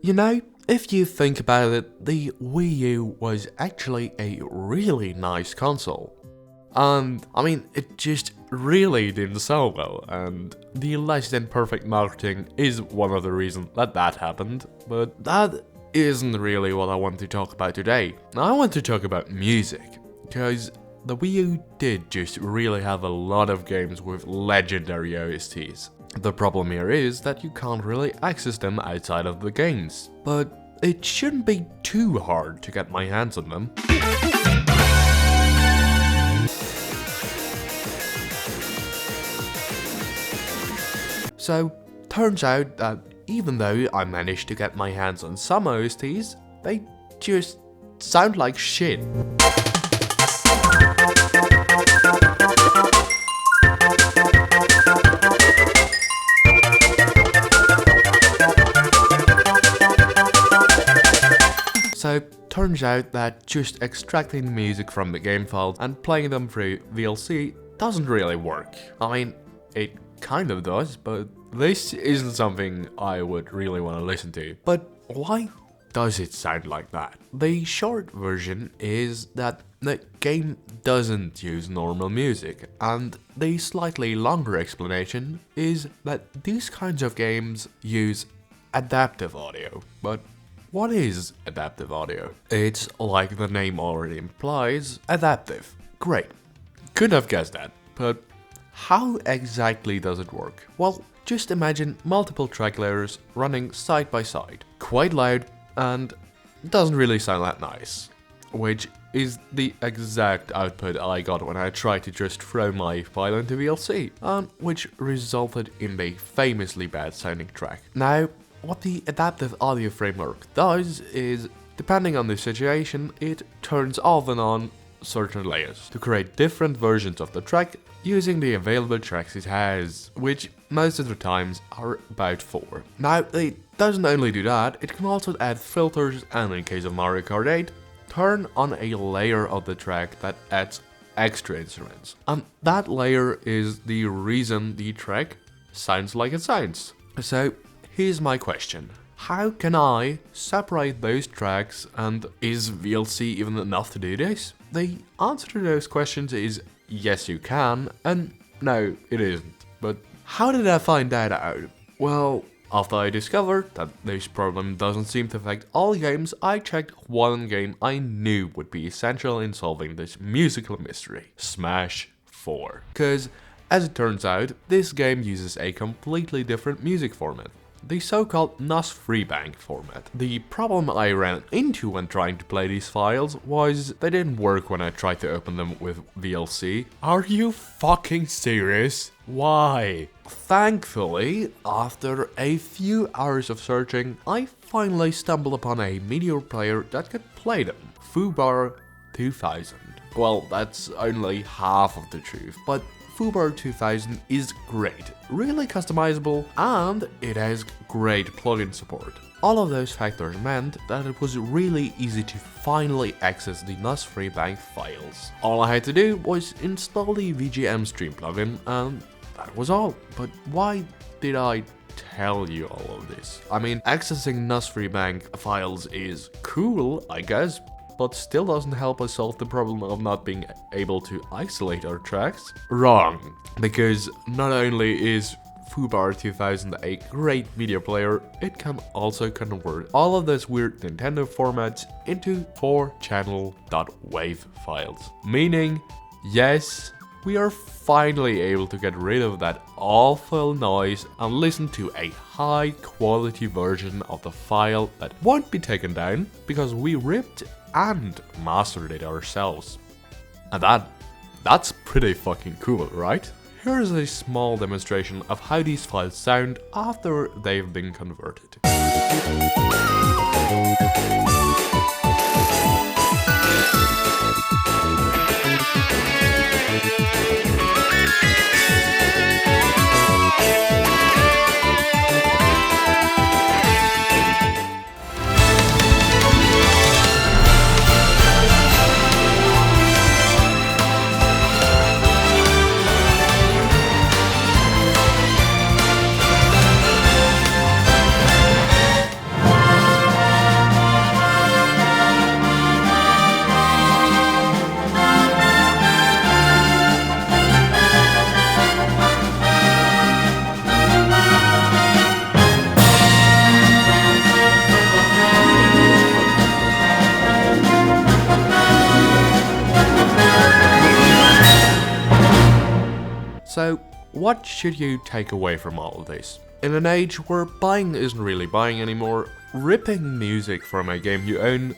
You know, if you think about it, the Wii U was actually a really nice console. And, I mean, it just really didn't sell well, and the less than perfect marketing is one of the reasons that happened, but that isn't really what I want to talk about today. I want to talk about music, because the Wii U did just really have a lot of games with legendary OSTs. The problem here is that you can't really access them outside of the games, but it shouldn't be too hard to get my hands on them. So, turns out that even though I managed to get my hands on some OSTs, they just sound like shit. So, turns out that just extracting the music from the game files and playing them through VLC doesn't really work. I mean, it kind of does, but this isn't something I would really want to listen to. But why does it sound like that? The short version is that the game doesn't use normal music, and the slightly longer explanation is that these kinds of games use adaptive audio. But what is adaptive audio? It's like the name already implies, adaptive. Great. Could have guessed that, but how exactly does it work? Well, just imagine multiple track layers running side by side. Quite loud and doesn't really sound that nice. Which is the exact output I got when I tried to just throw my file into VLC, which resulted in a famously bad sounding track. Now, what the adaptive audio framework does is, depending on the situation, it turns off and on certain layers to create different versions of the track using the available tracks it has, which most of the times are about 4. Now, it doesn't only do that, it can also add filters and, in case of Mario Kart 8, turn on a layer of the track that adds extra instruments. And that layer is the reason the track sounds like it sounds. So, here's my question. How can I separate those tracks, and is VLC even enough to do this? The answer to those questions is yes you can, and no it isn't. But how did I find that out? Well, after I discovered that this problem doesn't seem to affect all games, I checked one game I knew would be essential in solving this musical mystery: Smash 4. Cause, as it turns out, this game uses a completely different music format, the so-called NOS FreeBank format. The problem I ran into when trying to play these files was they didn't work when I tried to open them with VLC. Are you fucking serious? Why? Thankfully, after a few hours of searching, I finally stumbled upon a Meteor player that could play them. Fubar 2000. Well, that's only half of the truth, but Fubar 2000 is great, really customizable, and it has great plugin support. All of those factors meant that it was really easy to finally access the NOS FreeBank files. All I had to do was install the VGM Stream plugin, and that was all. But why did I tell you all of this? I mean, accessing NOS FreeBank files is cool, I guess, but still doesn't help us solve the problem of not being able to isolate our tracks? Wrong, because not only is Fubar 2000 a great media player, it can also convert all of those weird Nintendo formats into 4-channel .wav files. Meaning, yes, we are finally able to get rid of that awful noise and listen to a high quality version of the file that won't be taken down because we ripped and mastered it ourselves. And that's pretty fucking cool, right? Here's a small demonstration of how these files sound after they've been converted. what should you take away from all of this? In an age where buying isn't really buying anymore, ripping music from a game you own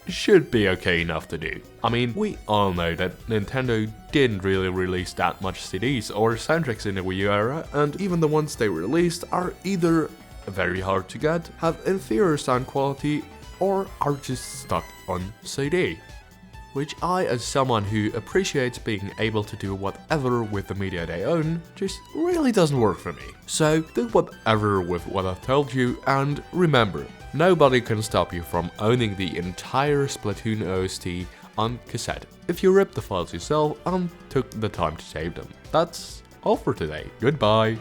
should be okay enough to do. I mean, we all know that Nintendo didn't really release that much CDs or soundtracks in the Wii U era, and even the ones they released are either very hard to get, have inferior sound quality, or are just stuck on CD. Which I, as someone who appreciates being able to do whatever with the media they own, just really doesn't work for me. So do whatever with what I've told you, and remember, nobody can stop you from owning the entire Splatoon OST on cassette if you ripped the files yourself and took the time to save them. That's all for today. Goodbye.